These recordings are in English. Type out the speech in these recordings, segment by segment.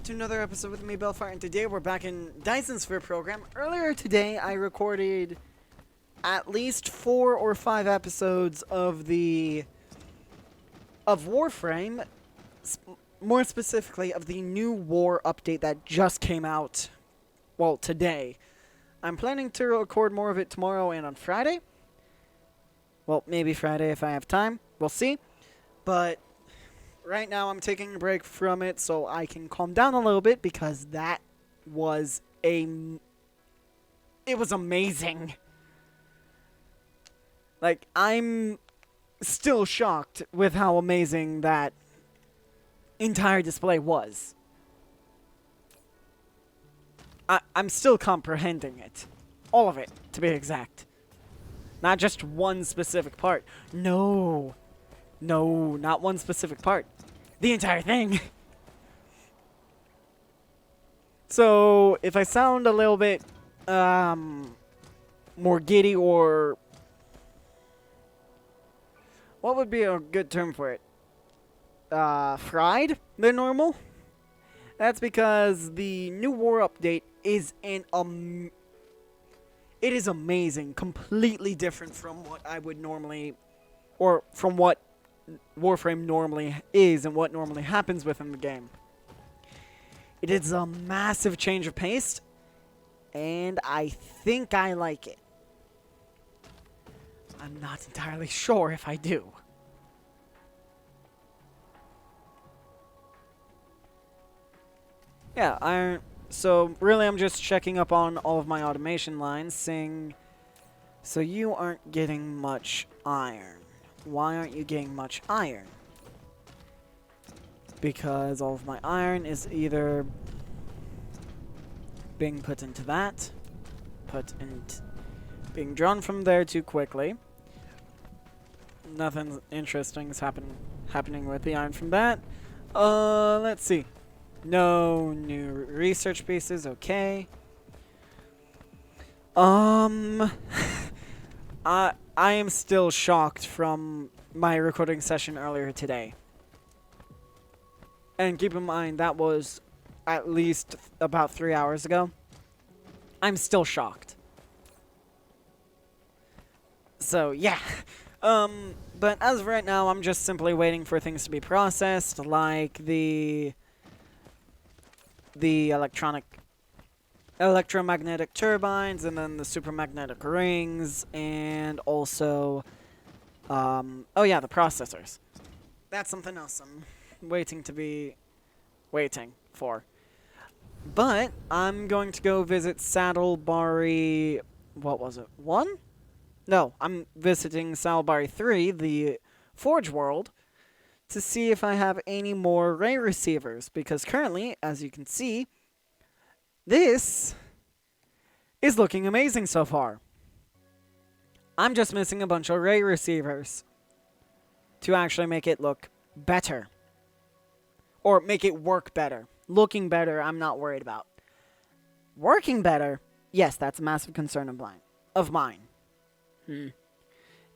back to another episode with me, Belfart, and today we're back in Dyson Sphere program. Earlier today, I recorded at least 4 or 5 episodes of Warframe, more specifically of the new war update that just came out, well, today. I'm planning to record more of it tomorrow and on Friday. Well, maybe Friday if I have time. We'll see. But right now I'm taking a break from it so I can calm down a little bit because that was it was amazing. Like, I'm still shocked with how amazing that entire display was. I'm still comprehending it. All of it, to be exact. Not just one specific part. No, not one specific part. The entire thing. So, if I sound a little bit more giddy, or what would be a good term for it? Fried than normal? That's because the new war update is it is amazing, completely different from what I would normally, or from what Warframe normally is and what normally happens within the game. It is a massive change of pace, and I think I like it. I'm not entirely sure if I do. Yeah, so really I'm just checking up on all of my automation lines, saying, so you aren't getting much iron. Why aren't you getting much iron? Because all of my iron is either being put into that, being drawn from there too quickly. Nothing interesting is happening with the iron from that. Let's see. No new research pieces, okay. I am still shocked from my recording session earlier today. And keep in mind, that was at least about 3 hours ago. I'm still shocked. So, yeah. But as of right now, I'm just simply waiting for things to be processed, like the electromagnetic turbines, and then the supermagnetic rings, and also, oh yeah, the processors. That's something else I'm waiting for. But I'm going to go visit Saddlebari, what was it, 1? No, I'm visiting Saddlebari 3, the Forge World, to see if I have any more ray receivers, because currently, as you can see, this is looking amazing so far. I'm just missing a bunch of ray receivers to actually make it look better. Or make it work better. Looking better, I'm not worried about. Working better, yes, that's a massive concern of mine. It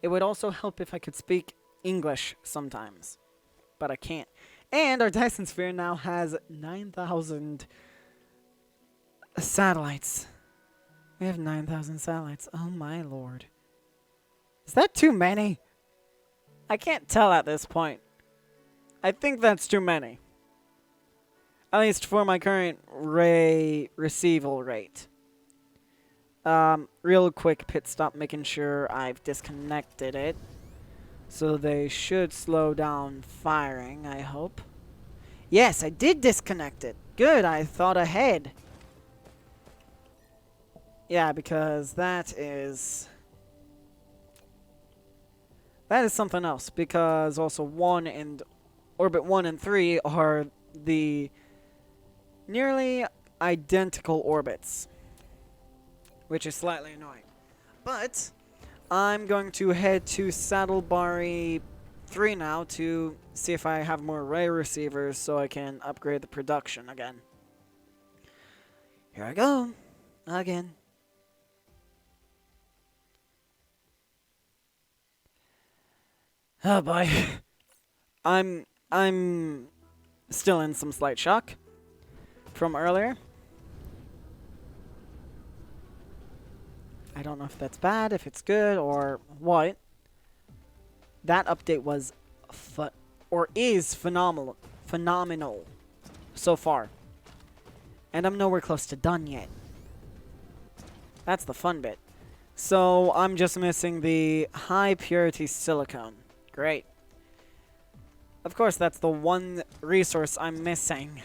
would also help if I could speak English sometimes. But I can't. And our Dyson Sphere now has 9,000 satellites. We have 9,000 satellites. Oh my lord. Is that too many? I can't tell at this point. I think that's too many. At least for my current ray receival rate. Real quick pit stop, making sure I've disconnected it. So they should slow down firing, I hope. Yes, I did disconnect it. Good, I thought ahead. Yeah, because that is something else. Because also Orbit 1 and 3 are the nearly identical orbits, which is slightly annoying. But I'm going to head to Saddlebari 3 now to see if I have more ray receivers so I can upgrade the production again. Here I go. Again. Oh boy. I'm still in some slight shock. from earlier. I don't know if that's bad, if it's good, or what. That update was is phenomenal so far. And I'm nowhere close to done yet. That's the fun bit. So I'm just missing the high purity silicone. Great. Of course, that's the one resource I'm missing.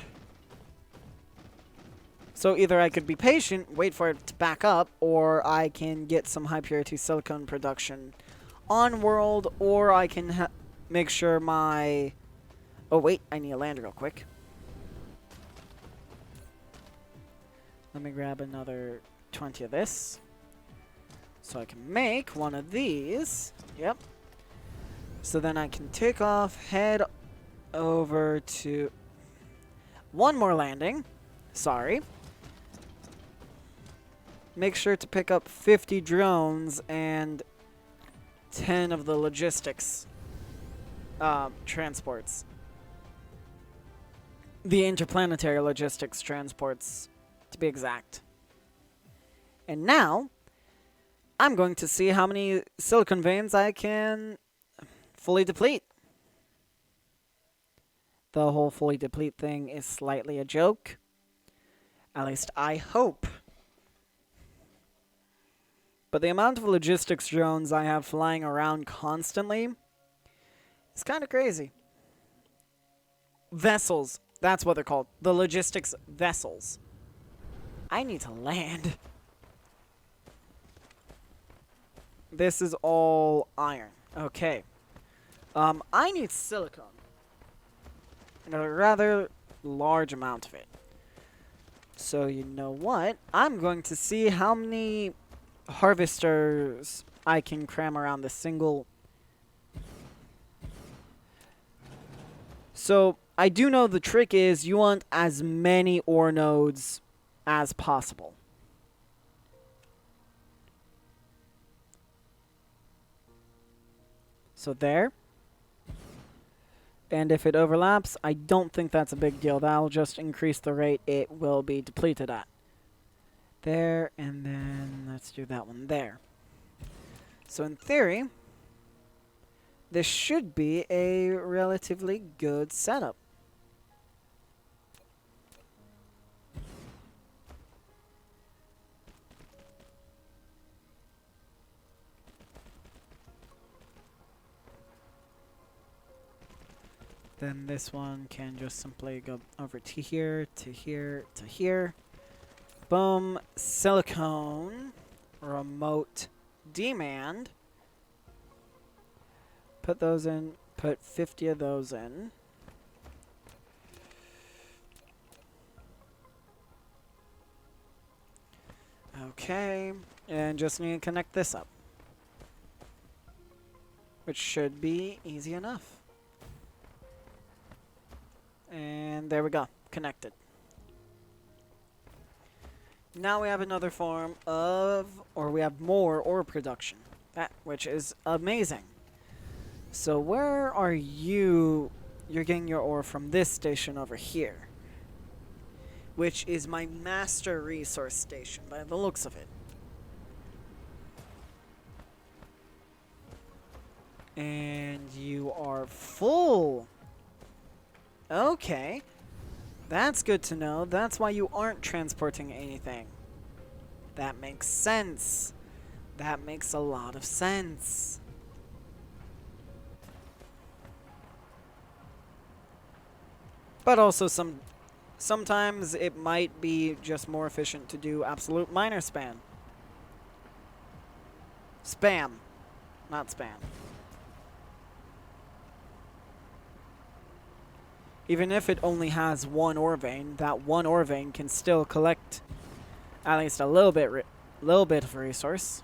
So either I could be patient, wait for it to back up, or I can get some high purity silicone production on world, or I can make sure my... Oh wait, I need to land real quick. Let me grab another 20 of this. So I can make one of these. Yep. So then I can take off, head over to... One more landing. Sorry. Make sure to pick up 50 drones and 10 of the logistics transports. The interplanetary logistics transports, to be exact. And now, I'm going to see how many silicon veins I can fully deplete. The whole fully deplete thing is slightly a joke. At least I hope. But the amount of logistics drones I have flying around constantly is kind of crazy. Vessels. That's what they're called. The logistics vessels. I need to land. This is all iron. Okay. I need silicone. And a rather large amount of it. So you know what? I'm going to see how many harvesters I can cram around the single. So I do know the trick is you want as many ore nodes as possible. So there. And if it overlaps, I don't think that's a big deal. That'll just increase the rate it will be depleted at. There, and then let's do that one there. So in theory, this should be a relatively good setup. Then this one can just simply go over to here, to here, to here. Boom. Silicone. Remote demand. Put those in. Put 50 of those in. Okay. And just need to connect this up. Which should be easy enough. And there we go. Connected. Now we have another form of, or we have more ore production. Which is amazing. So where are you? You're getting your ore from this station over here. Which is my master resource station, by the looks of it. And you are full. Okay. That's good to know. That's why you aren't transporting anything. That makes sense. That makes a lot of sense. But also sometimes it might be just more efficient to do absolute miner spam. Spam, not spam. Even if it only has one ore vein, that one ore vein can still collect at least a little bit of resource.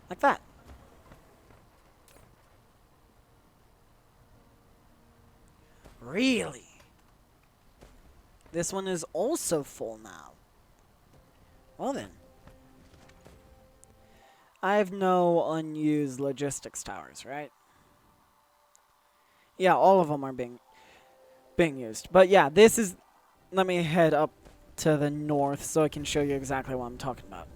Like that. Really? This one is also full now. Well then. I have no unused logistics towers, right? Yeah, all of them are being used. But yeah, this is... Let me head up to the north so I can show you exactly what I'm talking about.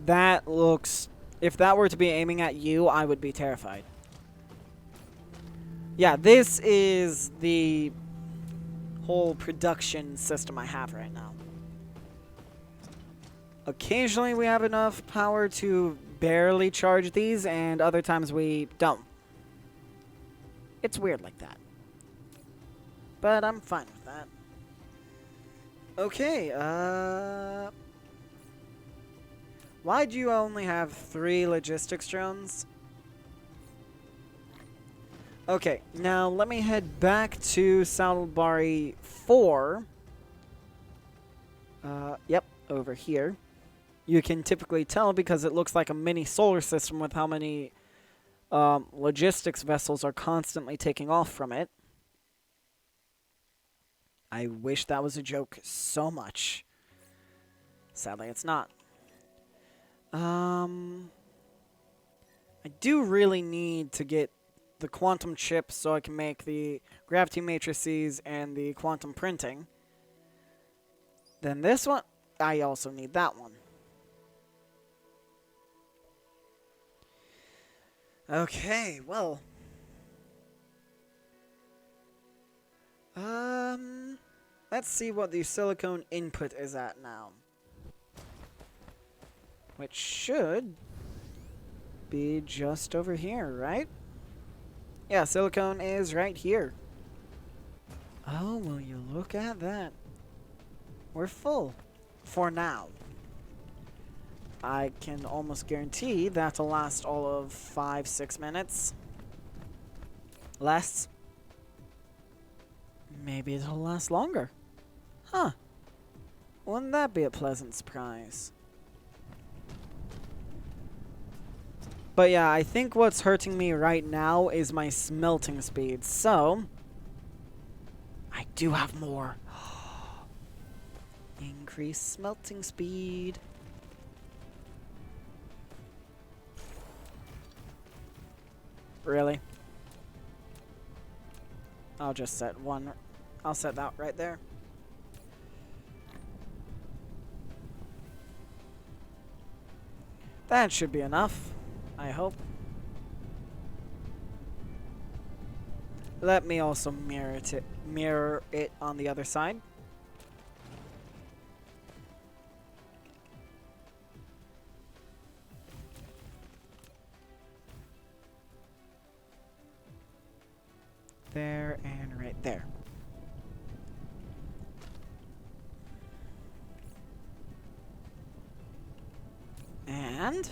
That looks... If that were to be aiming at you, I would be terrified. Yeah, this is the whole production system I have right now. Occasionally we have enough power to barely charge these, and other times we don't. It's weird like that. But I'm fine with that. Okay, why do you only have 3 logistics drones? Okay, now let me head back to Saddlebari 4. Yep, over here. You can typically tell because it looks like a mini solar system with how many logistics vessels are constantly taking off from it. I wish that was a joke so much. Sadly, it's not. I do really need to get the quantum chips so I can make the gravity matrices and the quantum printing. Then this one, I also need that one. Okay, well. Let's see what the silicone input is at now. Which should be just over here, right? Yeah, silicone is right here. Oh, will you look at that? We're full. For now. I can almost guarantee that'll last all of 5-6 minutes. Less. Maybe it'll last longer. Huh. Wouldn't that be a pleasant surprise? But yeah, I think what's hurting me right now is my smelting speed. So, I do have more. Increase smelting speed. Really? I'll just set one. I'll set that right there. That should be enough, I hope. Let me also mirror it on the other side. There and right there. And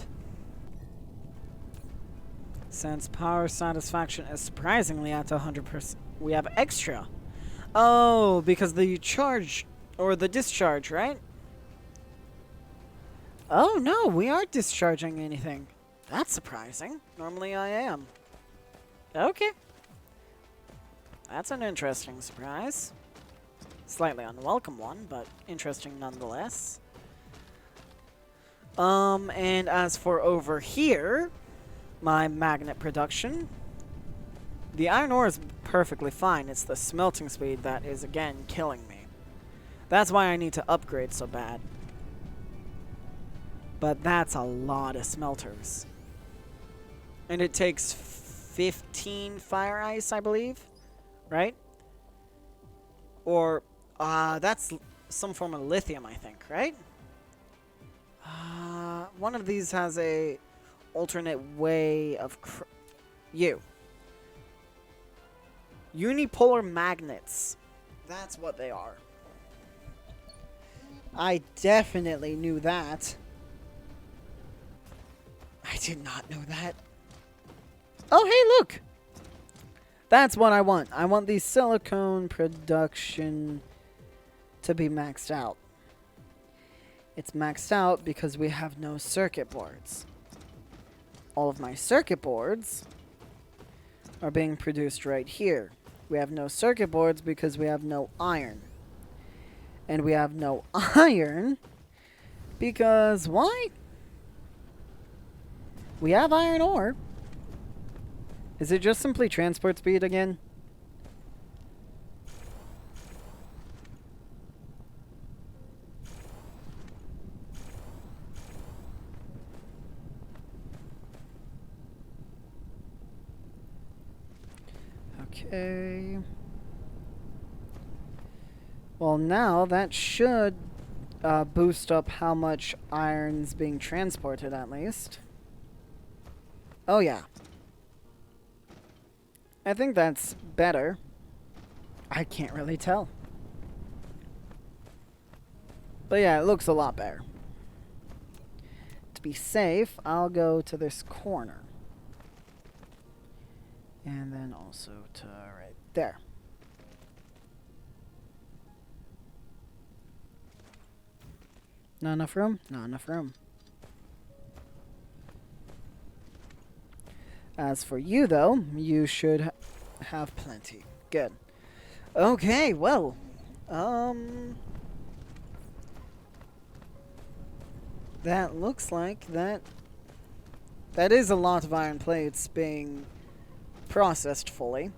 since power satisfaction is surprisingly at 100%, we have extra. Oh, because the charge or the discharge, right? Oh no, we aren't discharging anything. That's surprising. Normally I am. Okay. That's an interesting surprise. Slightly unwelcome one, but interesting nonetheless. And as for over here, my magnet production, the iron ore is perfectly fine. It's the smelting speed that is, again, killing me. That's why I need to upgrade so bad. But that's a lot of smelters. And it takes 15 fire ice, I believe. Right? Or, that's some form of lithium, I think, right? One of these has a alternate way of unipolar magnets. That's what they are. I definitely knew that. I did not know that. Oh, hey, look! That's what I want. I want the silicone production to be maxed out. It's maxed out because we have no circuit boards. All of my circuit boards are being produced right here. We have no circuit boards because we have no iron. And we have no iron Because why? We have iron ore. Is it just simply transport speed again? Okay. Well, now that should boost up how much iron's being transported, at least. Oh, yeah. I think that's better. I can't really tell. But yeah, it looks a lot better. To be safe, I'll go to this corner. And then also to right there. Not enough room? Not enough room. As for you, though, you should have plenty. Good. Okay, well, that looks like that is a lot of iron plates being processed fully,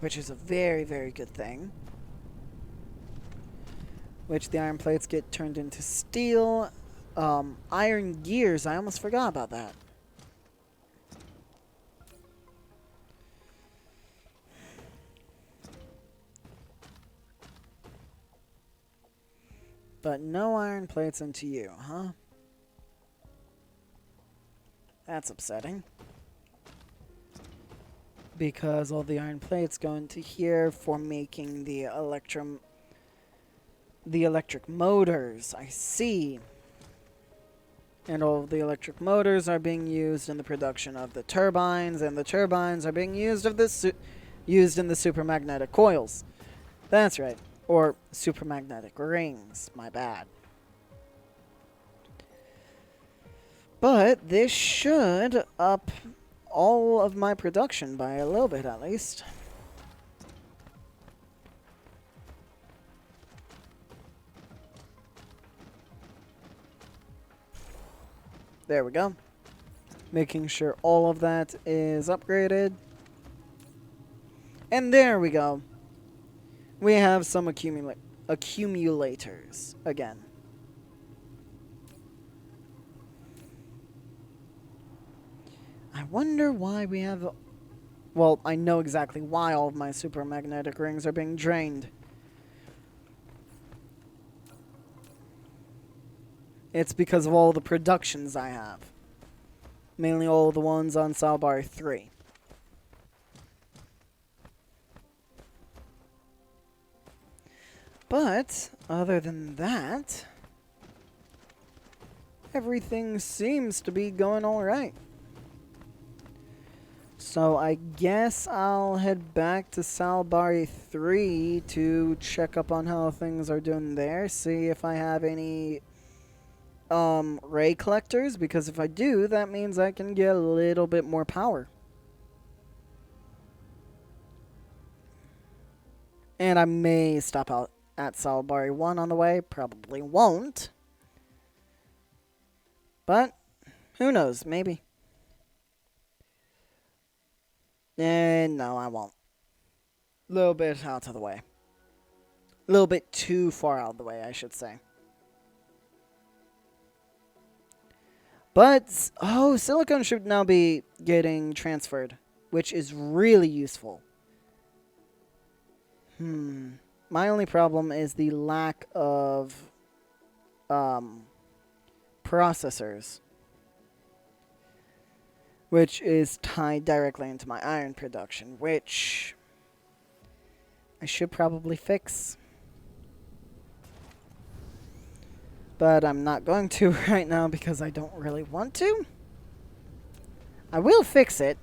which is a very, very good thing. Which the iron plates get turned into steel. Iron gears, I almost forgot about that. But no iron plates into you, huh? That's upsetting. Because all the iron plates go into here for making the electric motors. I see. And all of the electric motors are being used in the production of the turbines, and the turbines are being used in the supermagnetic coils. That's right. Or supermagnetic rings, my bad. But this should up all of my production by a little bit, at least. There we go. Making sure all of that is upgraded. And there we go. We have some accumulators again. I wonder why we have... Well, I know exactly why all of my supermagnetic rings are being drained. It's because of all the productions I have. Mainly all the ones on Salbar 3. But, other than that, everything seems to be going alright. So I guess I'll head back to Salbari 3 to check up on how things are doing there. See if I have any ray collectors, because if I do, that means I can get a little bit more power. And I may stop out at Salbari 1 on the way. Probably won't. But, who knows, maybe. And no, I won't. A little bit out of the way. A little bit too far out of the way, I should say. But, oh, silicone should now be getting transferred, which is really useful. My only problem is the lack of processors, which is tied directly into my iron production, which I should probably fix. But I'm not going to right now because I don't really want to. I will fix it,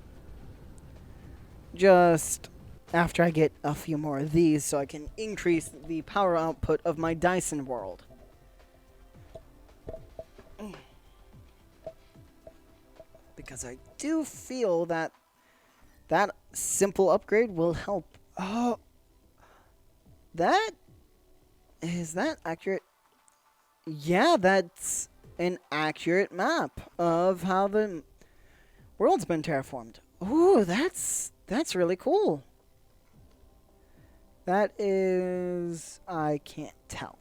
just after I get a few more of these so I can increase the power output of my Dyson world. Because I do feel that that simple upgrade will help. Oh, is that accurate? Yeah, that's an accurate map of how the world's been terraformed. Ooh, that's really cool. That is... I can't tell.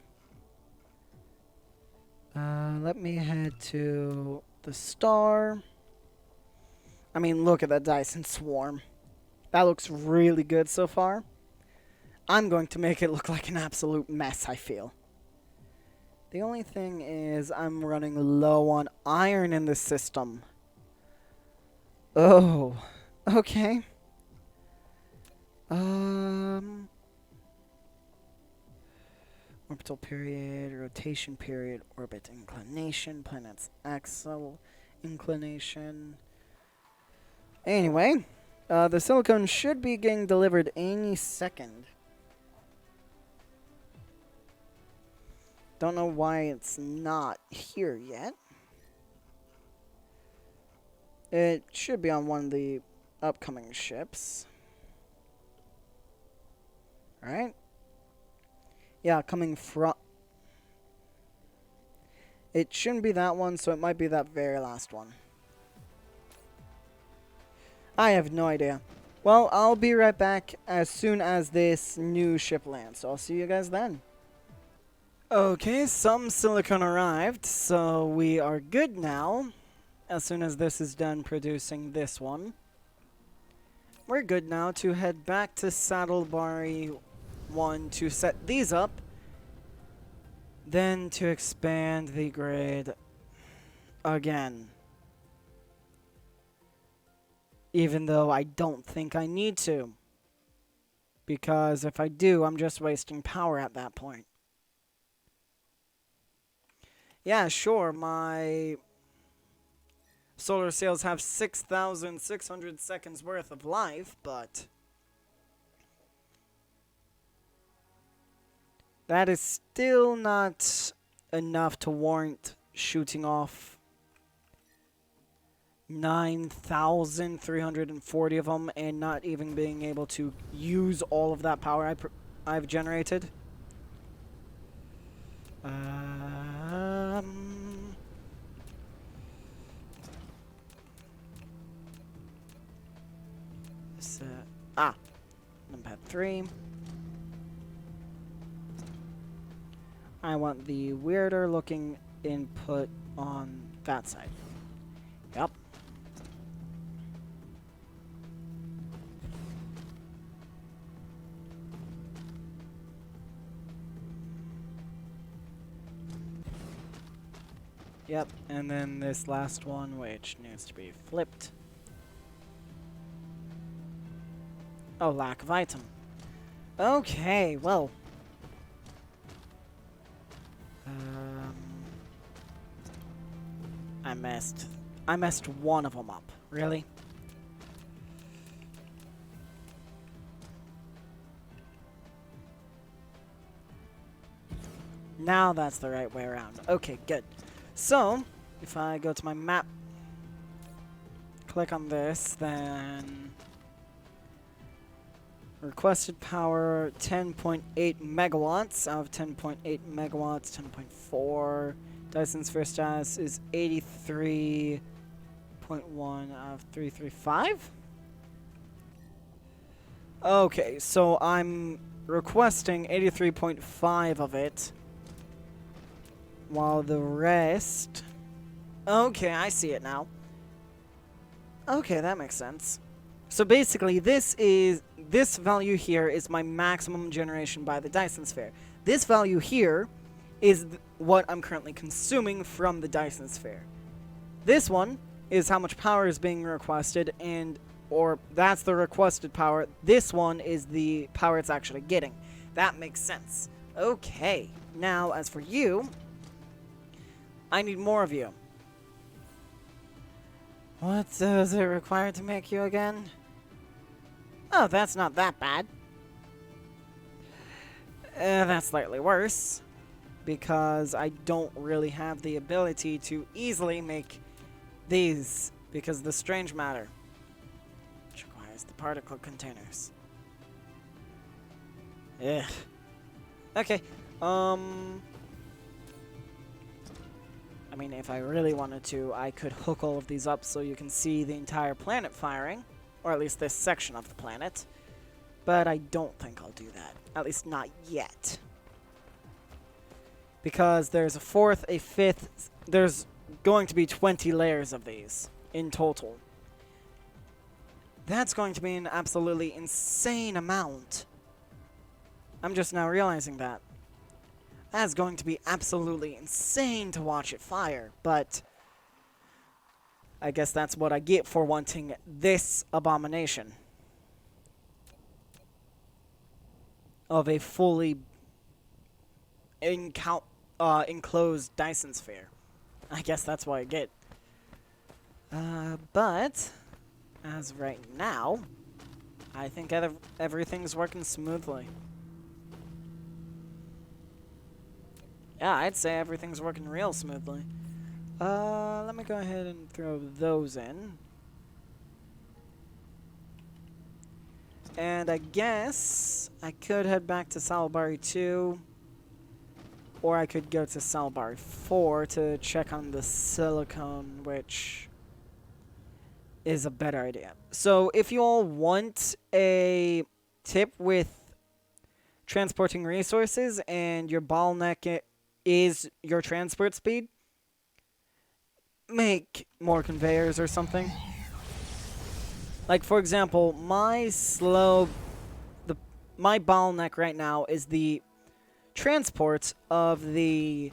Let me head to the star. I mean, look at that Dyson swarm. That looks really good so far. I'm going to make it look like an absolute mess, I feel. The only thing is I'm running low on iron in this system. Oh, okay. Orbital period, rotation period, orbit inclination, planet's axle inclination. Anyway, the silicone should be getting delivered any second. Don't know why it's not here yet. It should be on one of the upcoming ships. Alright. Yeah, coming from... It shouldn't be that one, so it might be that very last one. I have no idea. Well, I'll be right back as soon as this new ship lands, so I'll see you guys then. Okay, some silicone arrived, so we are good now. As soon as this is done producing this one, we're good now to head back to Saddlebari 1 to set these up, then to expand the grid again. Even though I don't think I need to, because if I do, I'm just wasting power at that point. Yeah, sure, my solar sails have 6,600 seconds worth of life, but that is still not enough to warrant shooting off 9,340 of them and not even being able to use all of that power I've generated. Numpad 3. I want the weirder looking input on that side. Yep. Yep, and then this last one, which needs to be flipped. Oh, lack of item. Okay, well. I messed one of them up. Really? Now that's the right way around. Okay, good. So, if I go to my map, click on this, then requested power 10.8 megawatts out of 10.8 megawatts, 10.4. Dyson's first status is 83.1 out of 335. Okay, so I'm requesting 83.5 of it, while the rest... Okay, I see it now. Okay, that makes sense. So basically, this value here is my maximum generation by the Dyson sphere. This value here is what I'm currently consuming from the Dyson sphere. This one is how much power is being requested, or that's the requested power. This one is the power it's actually getting. That makes sense. Okay, now as for you, I need more of you. What does it require to make you again? Oh, that's not that bad. That's slightly worse, because I don't really have the ability to easily make these, because of the strange matter, which requires the particle containers. Ugh. Okay, mean, if I really wanted to, I could hook all of these up so you can see the entire planet firing, or at least this section of the planet. But I don't think I'll do that, at least not yet. Because there's a fourth, a fifth, there's going to be 20 layers of these in total. That's going to be an absolutely insane amount. I'm just now realizing that. That's going to be absolutely insane to watch it fire, but I guess that's what I get for wanting this abomination of a fully enclosed Dyson sphere. I guess that's what I get. But as of right now, I think everything's working smoothly. Yeah, I'd say everything's working real smoothly. Let me go ahead and throw those in. And I guess I could head back to Salbari 2. Or I could go to Salbari 4 to check on the silicone, which is a better idea. So if you all want a tip with transporting resources and your bottleneck is your transport speed, make more conveyors or something. Like, for example, my bottleneck right now is the transport of the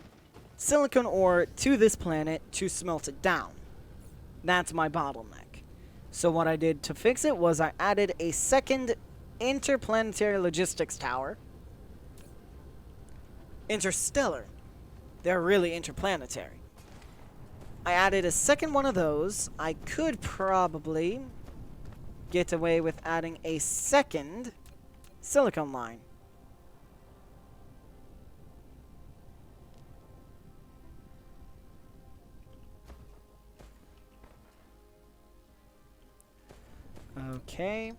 silicon ore to this planet to smelt it down. That's my bottleneck. So what I did to fix it was I added a second interplanetary logistics tower. Interstellar. They're really interplanetary. I added a second one of those. I could probably get away with adding a second silicon line. Okay.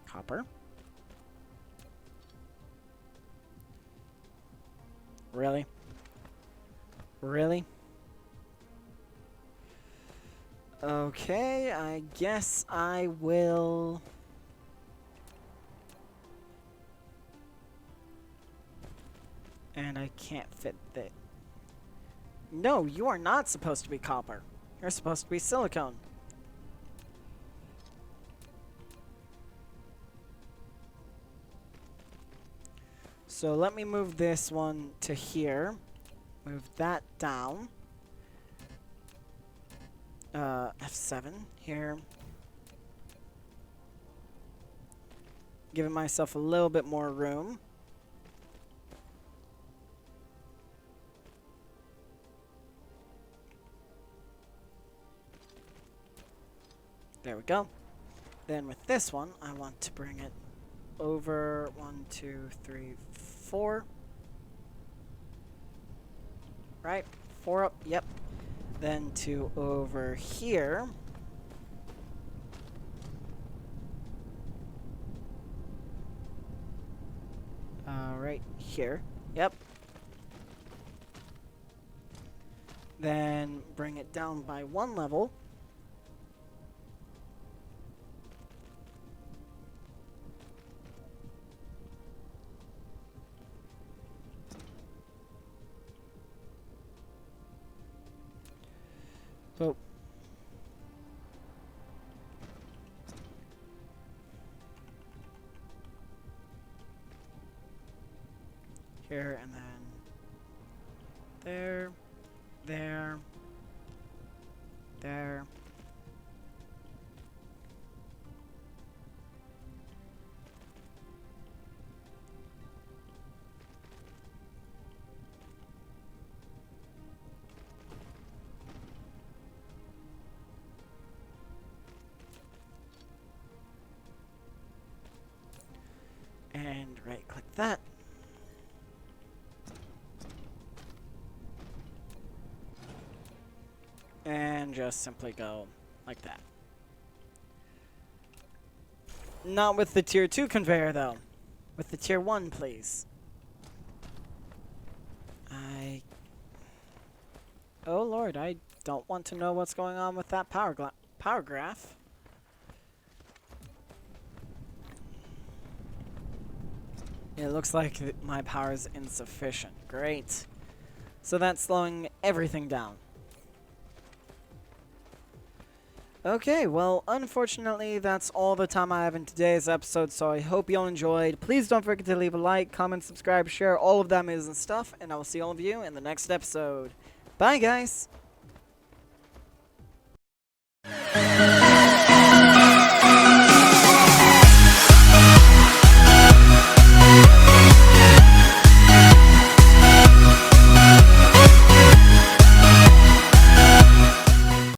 Copper. Really? Really? Okay, I guess I will... And I can't fit that. No, you are not supposed to be copper. You're supposed to be silicone. So let me move this one to here. Move that down. F7 here. Giving myself a little bit more room. There we go. Then with this one, I want to bring it over 1, 2, 3, 4. Right? 4 up, yep. Then to over here. Right here. Yep. Then bring it down by 1 level. So here and then there, there, there. And right click that. And just simply go like that. Not with the tier 2 conveyor though. with the tier 1, please. Oh lord, I don't want to know what's going on with that power graph. It looks like my power is insufficient. Great. So that's slowing everything down. Okay, well, unfortunately, that's all the time I have in today's episode, so I hope you all enjoyed. Please don't forget to leave a like, comment, subscribe, share, all of that amazing stuff, and I will see all of you in the next episode. Bye, guys!